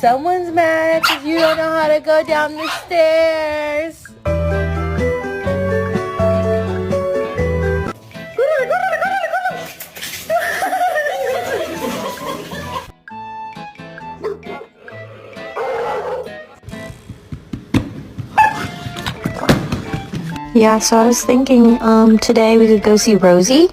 Someone's mad because you don't know how to go down the stairs. Yeah, so I was thinking, today we could go see Rosie.